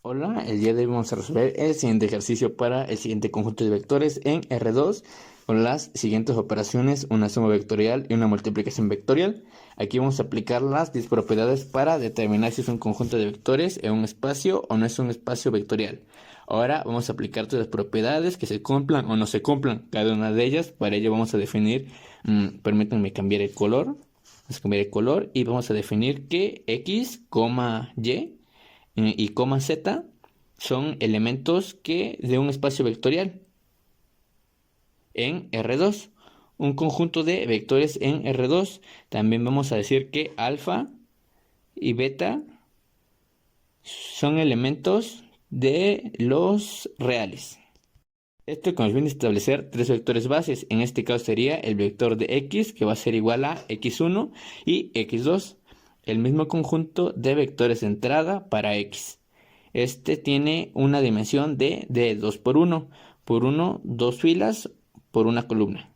Hola, el día de hoy vamos a resolver el siguiente ejercicio para el siguiente conjunto de vectores en R2 con las siguientes operaciones, una suma vectorial y una multiplicación vectorial. Aquí vamos a aplicar las 10 propiedades para determinar si es un conjunto de vectores en un espacio o no es un espacio vectorial. Ahora vamos a aplicar todas las propiedades que se cumplan o no se cumplan, cada una de ellas. Para ello vamos a definir, permítanme cambiar el color, vamos a cambiar el color y vamos a definir que x, y y coma z son elementos de un espacio vectorial en R2. Un conjunto de vectores en R2. También vamos a decir que alfa y beta son elementos de los reales. Esto con el fin de establecer tres vectores bases. En este caso sería el vector de x, que va a ser igual a x1 y x2. El mismo conjunto de vectores de entrada para x. Este tiene una dimensión de 2 por 1. Por 1, dos filas por una columna.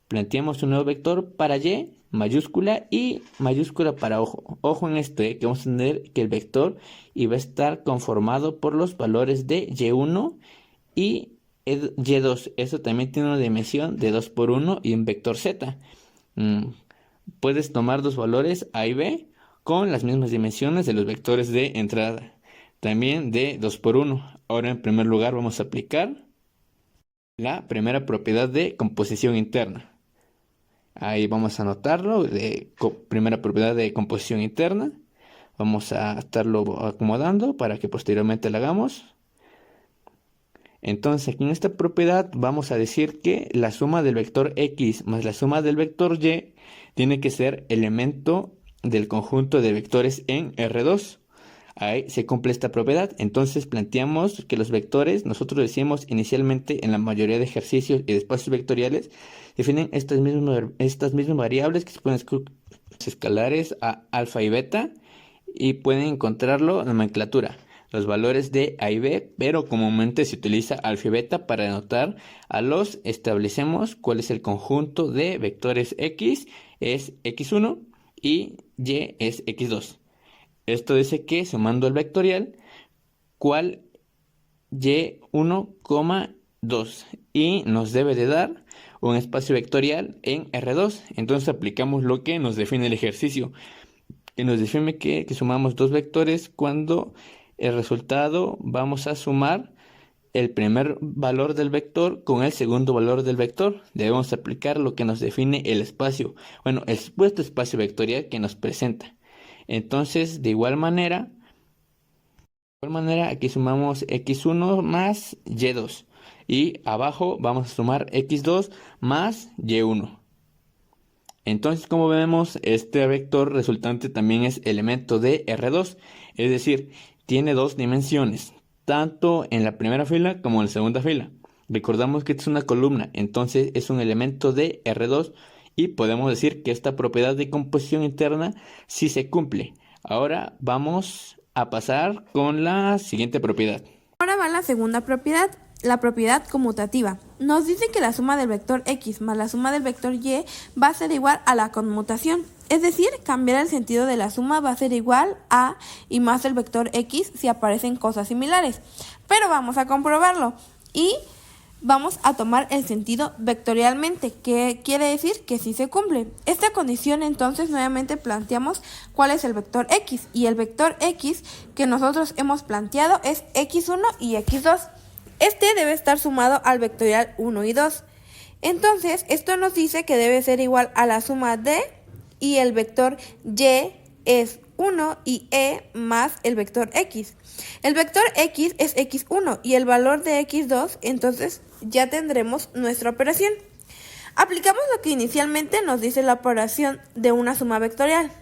Planteamos un nuevo vector para y, mayúscula y mayúscula para ojo. Ojo en esto, que vamos a tener que el vector iba a estar conformado por los valores de y1 y y2. Eso también tiene una dimensión de 2 por 1 y un vector z. Puedes tomar dos valores a y b con las mismas dimensiones de los vectores de entrada. También de 2 por 1. Ahora en primer lugar vamos a aplicar la primera propiedad de composición interna. Ahí vamos a anotarlo, primera propiedad de composición interna. Vamos a estarlo acomodando para que posteriormente la hagamos. Entonces aquí en esta propiedad vamos a decir que la suma del vector x más la suma del vector y tiene que ser elemento del conjunto de vectores en R2. Ahí se cumple esta propiedad. Entonces planteamos que los vectores, nosotros decíamos inicialmente en la mayoría de ejercicios y de espacios vectoriales, definen estas mismas variables que se pueden escalares a alfa y beta y pueden encontrarlo en nomenclatura. Los valores de A y B, pero comúnmente se utiliza alfa y beta para denotar a los. Establecemos cuál es el conjunto de vectores x, es x1 y y es x2. Esto dice que sumando el vectorial, cuál y1, 2 y nos debe de dar un espacio vectorial en R2. Entonces aplicamos lo que nos define el ejercicio, que nos define que sumamos dos vectores cuando el resultado vamos a sumar el primer valor del vector con el segundo valor del vector. Debemos aplicar lo que nos define el espacio, el supuesto espacio vectorial que nos presenta. Entonces, de igual manera, aquí sumamos x1 más y2 y abajo vamos a sumar x2 más y1. Entonces, como vemos, este vector resultante también es elemento de R2, es decir, tiene dos dimensiones, tanto en la primera fila como en la segunda fila. Recordamos que esta es una columna, entonces es un elemento de R2 y podemos decir que esta propiedad de composición interna sí se cumple. Ahora vamos a pasar con la siguiente propiedad. Ahora va la segunda propiedad, la propiedad conmutativa. Nos dice que la suma del vector x más la suma del vector y va a ser igual a la conmutación. Es decir, cambiar el sentido de la suma va a ser igual a y más el vector x si aparecen cosas similares. Pero vamos a comprobarlo y vamos a tomar el sentido vectorialmente, que quiere decir que sí se cumple. Esta condición, entonces nuevamente planteamos cuál es el vector x, y el vector x que nosotros hemos planteado es x1 y x2. Este debe estar sumado al vectorial 1 y 2. Entonces, esto nos dice que debe ser igual a la suma de y el vector y es 1 y e más el vector x. El vector x es x1 y el valor de x2, entonces ya tendremos nuestra operación. Aplicamos lo que inicialmente nos dice la operación de una suma vectorial.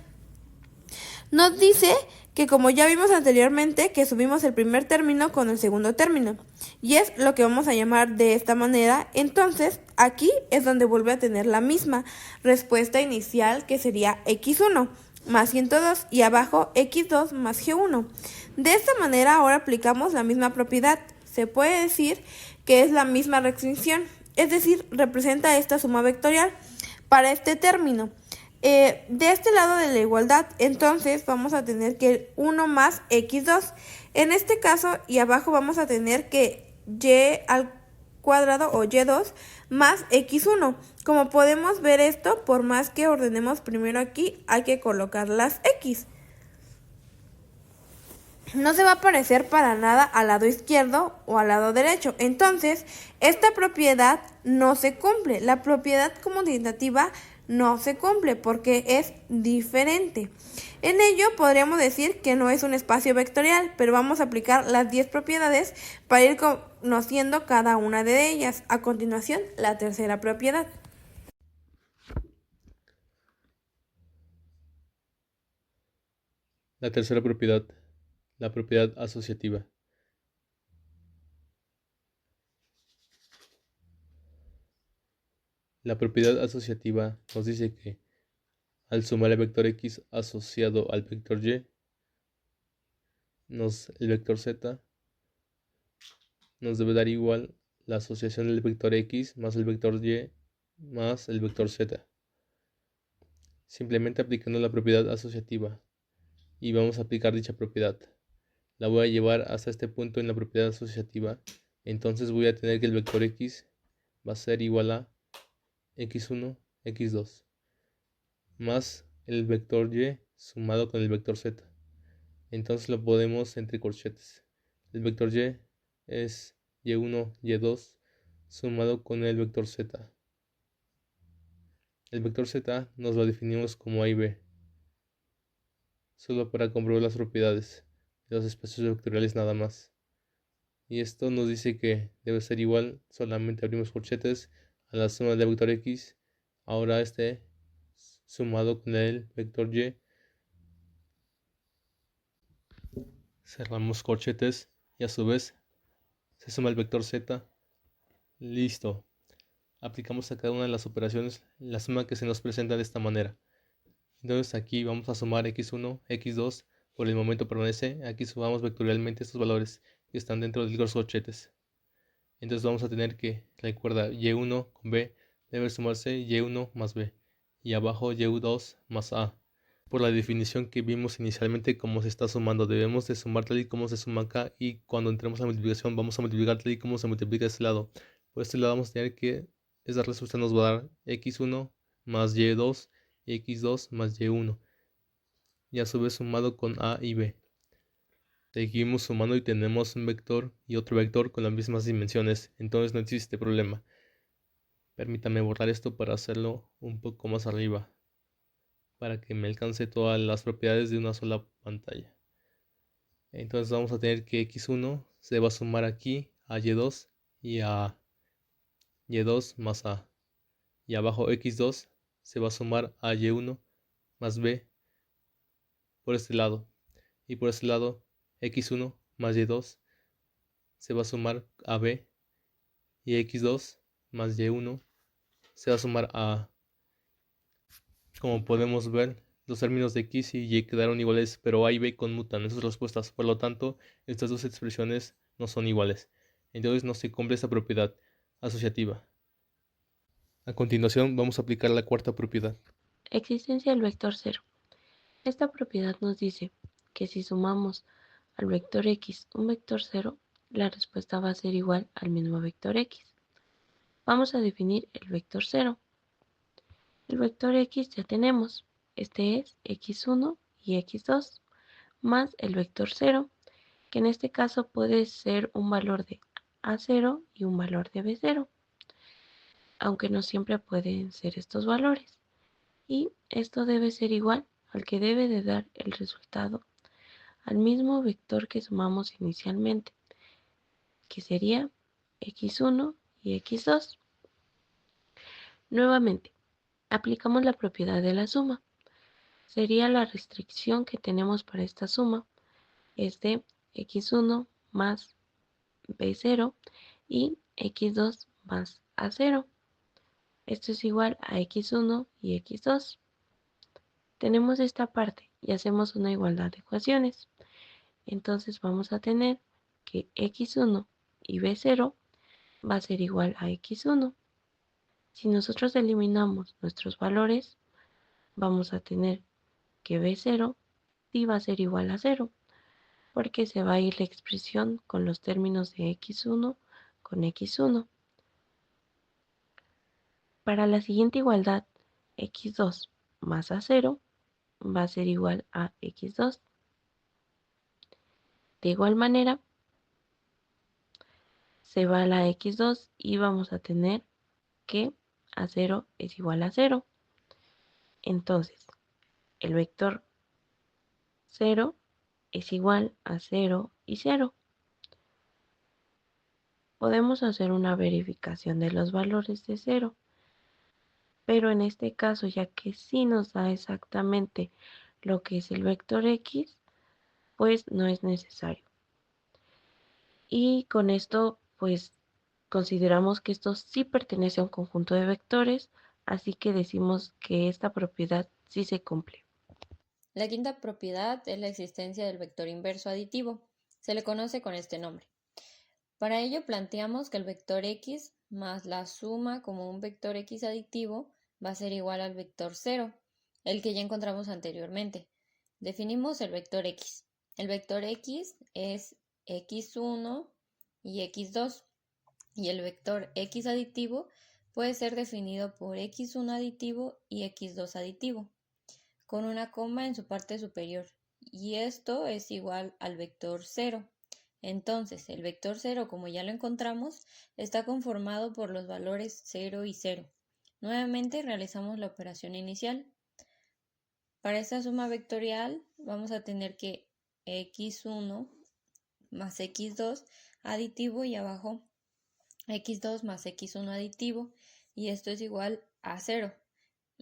Nos dice que, como ya vimos anteriormente, que subimos el primer término con el segundo término, y es lo que vamos a llamar de esta manera. Entonces aquí es donde vuelve a tener la misma respuesta inicial, que sería x1 más 102 y abajo x2 más g1. De esta manera ahora aplicamos la misma propiedad. Se puede decir que es la misma restricción, es decir, representa esta suma vectorial para este término. De este lado de la igualdad, entonces vamos a tener que 1 más x2. En este caso, y abajo vamos a tener que y al cuadrado o y2 más x1. Como podemos ver esto, por más que ordenemos primero aquí, hay que colocar las x. No se va a parecer para nada al lado izquierdo o al lado derecho. Entonces, esta propiedad no se cumple. La propiedad conmutativa no se cumple porque es diferente. En ello podríamos decir que no es un espacio vectorial, pero vamos a aplicar las 10 propiedades para ir conociendo cada una de ellas. A continuación, la tercera propiedad. La tercera propiedad, la propiedad asociativa. La propiedad asociativa nos dice que al sumar el vector x asociado al vector y, el vector z nos debe dar igual la asociación del vector x más el vector y más el vector z. Simplemente aplicando la propiedad asociativa, y vamos a aplicar dicha propiedad. La voy a llevar hasta este punto en la propiedad asociativa. Entonces voy a tener que el vector x va a ser igual a x1, x2, más el vector y sumado con el vector z. Entonces lo podemos entre corchetes. El vector y es y1, y2 sumado con el vector z. El vector z nos lo definimos como a y b, solo para comprobar las propiedades de los espacios vectoriales nada más. Y esto nos dice que debe ser igual, solamente abrimos corchetes, a la suma del vector x, ahora este sumado con el vector y, cerramos corchetes y a su vez se suma el vector z. Listo. Aplicamos a cada una de las operaciones la suma que se nos presenta de esta manera. Entonces aquí vamos a sumar x1, x2, por el momento permanece. Aquí sumamos vectorialmente estos valores que están dentro de los corchetes. Entonces vamos a tener que, recuerda, y1 con b debe sumarse y1 más b, y abajo y2 más a. Por la definición que vimos inicialmente, como se está sumando, debemos de sumar tal y como se suma acá, y cuando entremos a multiplicación vamos a multiplicar tal y como se multiplica este lado. Por este lado vamos a tener que esa respuesta nos va a dar x1 más y2 y x2 más y1, y a su vez sumado con a y b. Seguimos sumando y tenemos un vector y otro vector con las mismas dimensiones, entonces no existe problema. Permítame borrar esto para hacerlo un poco más arriba, para que me alcance todas las propiedades de una sola pantalla. Entonces vamos a tener que x1 se va a sumar aquí a y2 y a y2 más a, y abajo x2 se va a sumar a y1 más b por este lado, y por este lado x1 más y2 se va a sumar a b, y x2 más y1 se va a sumar a a. Como podemos ver, los términos de x y y quedaron iguales, pero a y b conmutan en sus respuestas, por lo tanto, estas dos expresiones no son iguales. Entonces no se cumple esta propiedad asociativa. A continuación vamos a aplicar la cuarta propiedad. Existencia del vector 0. Esta propiedad nos dice que si sumamos al vector x un vector 0, la respuesta va a ser igual al mismo vector x. Vamos a definir el vector 0. El vector x ya tenemos, este es x1 y x2, más el vector 0, que en este caso puede ser un valor de a0 y un valor de b0, aunque no siempre pueden ser estos valores. Y esto debe ser igual al que debe de dar el resultado al mismo vector que sumamos inicialmente, que sería x1 y x2. Nuevamente, aplicamos la propiedad de la suma. Sería la restricción que tenemos para esta suma, es de x1 más b0 y x2 más a0. Esto es igual a x1 y x2. Tenemos esta parte y hacemos una igualdad de ecuaciones. Entonces vamos a tener que x1 y b0 va a ser igual a x1. Si nosotros eliminamos nuestros valores, vamos a tener que b0 sí va a ser igual a 0. porque se va a ir la expresión con los términos de x1 con x1. Para la siguiente igualdad, x2 más a0 va a ser igual a x2. De igual manera, se va la x2 y vamos a tener que a0 es igual a 0. Entonces, el vector 0 es igual a 0 y 0. Podemos hacer una verificación de los valores de 0, pero en este caso, ya que sí nos da exactamente lo que es el vector x, pues no es necesario. Y con esto, pues consideramos que esto sí pertenece a un conjunto de vectores, así que decimos que esta propiedad sí se cumple. La quinta propiedad es la existencia del vector inverso aditivo. Se le conoce con este nombre. Para ello planteamos que el vector x más la suma como un vector x aditivo va a ser igual al vector 0, el que ya encontramos anteriormente. Definimos el vector x. El vector x es x1 y x2, y el vector x aditivo puede ser definido por x1 aditivo y x2 aditivo, con una coma en su parte superior, y esto es igual al vector 0. Entonces, el vector 0, como ya lo encontramos, está conformado por los valores 0 y 0. Nuevamente realizamos la operación inicial. Para esta suma vectorial vamos a tener que x1 más x2 aditivo y abajo x2 más x1 aditivo, y esto es igual a 0.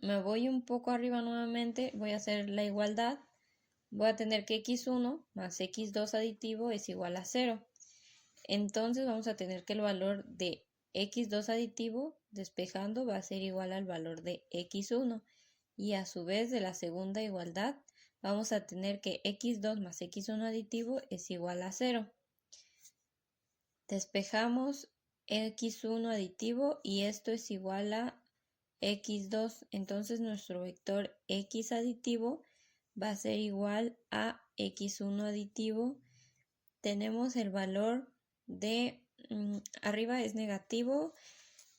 Me voy un poco arriba nuevamente, voy a hacer la igualdad. Voy a tener que x1 más x2 aditivo es igual a 0. Entonces vamos a tener que el valor de x2 aditivo, despejando, va a ser igual al valor de x1. Y a su vez de la segunda igualdad vamos a tener que x2 más x1 aditivo es igual a 0. Despejamos x1 aditivo y esto es igual a x2. Entonces nuestro vector x aditivo va a ser igual a x1 aditivo. Tenemos el valor de arriba es negativo,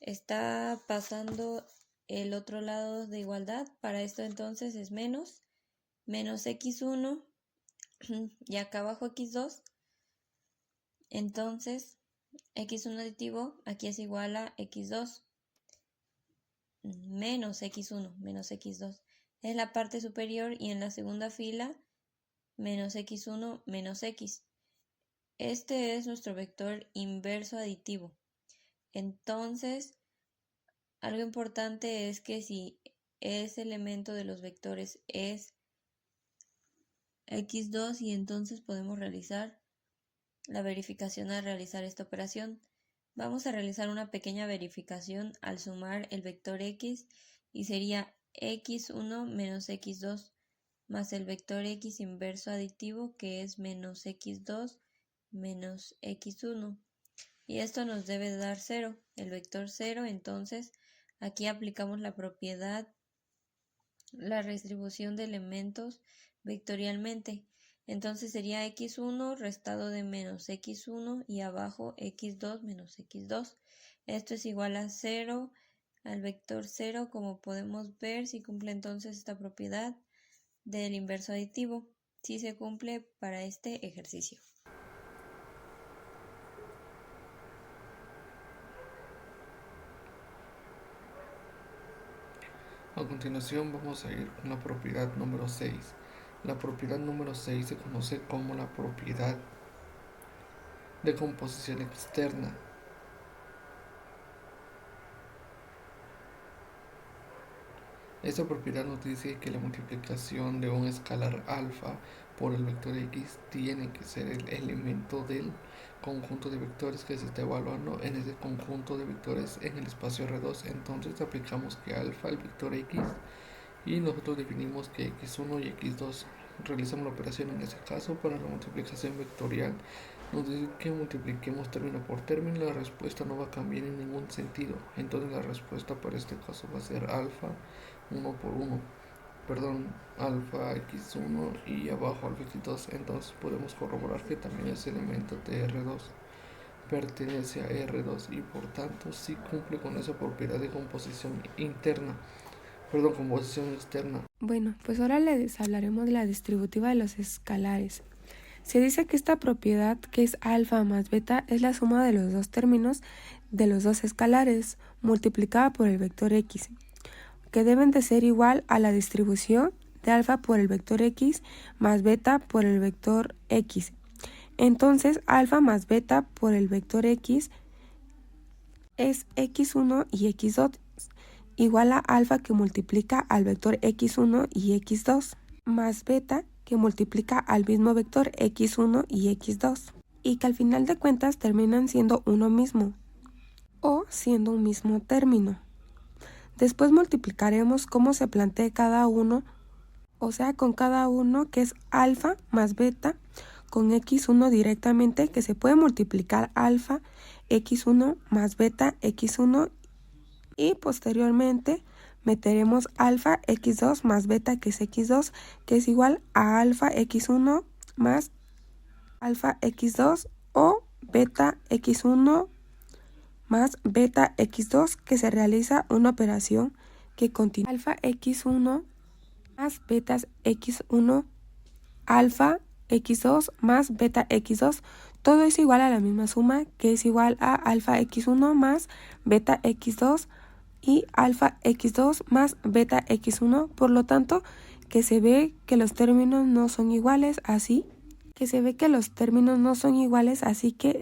está pasando el otro lado de igualdad. Para esto entonces es menos x1 y acá abajo x2. Entonces x1 aditivo aquí es igual a x2 menos x1 menos x2. Es la parte superior, y en la segunda fila menos x1 menos x. Este es nuestro vector inverso aditivo. Entonces, algo importante es que si ese elemento de los vectores es x2, y entonces podemos realizar la verificación al realizar esta operación. Vamos a realizar una pequeña verificación al sumar el vector x, y sería x1 menos x2 más el vector x inverso aditivo, que es menos x2 menos x1. Y esto nos debe dar 0, el vector 0. Entonces aquí aplicamos la propiedad, la redistribución de elementos vectorialmente. Entonces sería x1 restado de menos x1 y abajo x2 menos x2. Esto es igual a 0 al vector 0, como podemos ver. Si cumple entonces esta propiedad del inverso aditivo, si se cumple para este ejercicio. A continuación vamos a ir con la propiedad número 6. La propiedad número 6 se conoce como la propiedad de composición externa. Esta propiedad nos dice que la multiplicación de un escalar alfa por el vector x tiene que ser el elemento del conjunto de vectores que se está evaluando en ese conjunto de vectores en el espacio R2. Entonces aplicamos que alfa el vector x, y nosotros definimos que x1 y x2. Realizamos la operación en ese caso para la multiplicación vectorial. Nos dice que multipliquemos término por término. La respuesta no va a cambiar en ningún sentido. Entonces la respuesta para este caso va a ser alfa 1 por 1. alfa x1 y abajo alfa x2, entonces podemos corroborar que también ese elemento de R2 pertenece a R2 y por tanto sí cumple con esa propiedad de composición composición externa. Bueno, pues ahora les hablaremos de la distributiva de los escalares. Se dice que esta propiedad, que es alfa más beta, es la suma de los dos términos de los dos escalares multiplicada por el vector x, que deben de ser igual a la distribución de alfa por el vector x más beta por el vector x. Entonces, alfa más beta por el vector x es x1 y x2, igual a alfa que multiplica al vector x1 y x2, más beta que multiplica al mismo vector x1 y x2, y que al final de cuentas terminan siendo uno mismo, o siendo un mismo término. Después multiplicaremos cómo se plantea cada uno, o sea, con cada uno que es alfa más beta, con x1 directamente, que se puede multiplicar alfa x1 más beta x1, y posteriormente meteremos alfa x2 más beta, que es x2, que es igual a alfa x1 más alfa x2, o beta x1 más beta x2, que se realiza una operación que continúa alfa x1 más beta x1, alfa x2 más beta x2, todo es igual a la misma suma, que es igual a alfa x1 más beta x2 y alfa x2 más beta x1, por lo tanto que se ve que los términos no son iguales, así que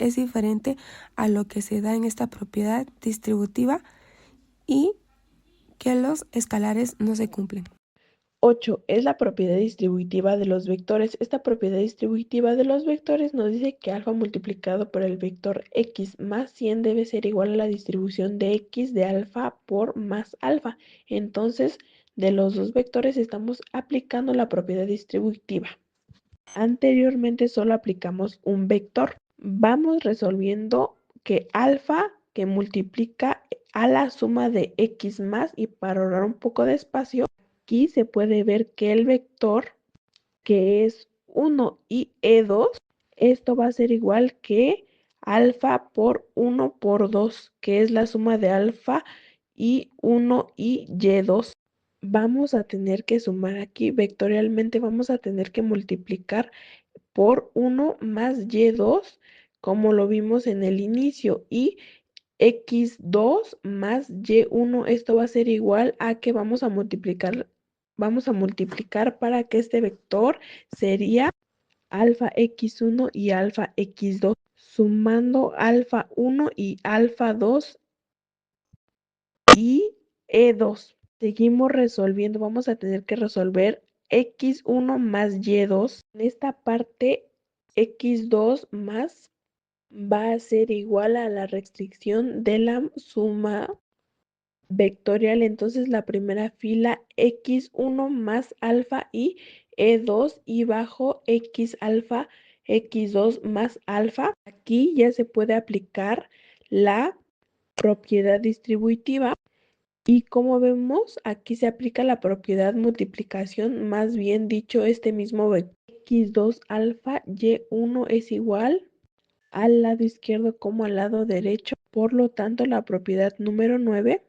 es diferente a lo que se da en esta propiedad distributiva y que los escalares no se cumplen. 8 es la propiedad distributiva de los vectores. Esta propiedad distributiva de los vectores nos dice que alfa multiplicado por el vector x más 100 debe ser igual a la distribución de x de alfa por más alfa. Entonces, de los dos vectores estamos aplicando la propiedad distributiva. Anteriormente solo aplicamos un vector. Vamos resolviendo que alfa que multiplica a la suma de x más, y para ahorrar un poco de espacio, aquí se puede ver que el vector, que es 1 y e2, esto va a ser igual que alfa por 1 por 2, que es la suma de alfa y 1 y y2. Vamos a tener que sumar aquí vectorialmente, vamos a tener que multiplicar por 1 más y2, como lo vimos en el inicio, y x2 más y1, esto va a ser igual a que vamos a multiplicar para que este vector sería alfa x1 y alfa x2, sumando alfa 1 y alfa 2 y e2. Seguimos resolviendo, vamos a tener que resolver x1 más y2. En esta parte, x2 más va a ser igual a la restricción de la suma vectorial. Entonces la primera fila, x1 más alfa y e2, y bajo x alfa, x2 más alfa. Aquí ya se puede aplicar la propiedad distributiva. Y como vemos, aquí se aplica la propiedad multiplicación, más bien dicho, este mismo vector. x2 alfa y1 es igual al lado izquierdo como al lado derecho. Por lo tanto, la propiedad número 9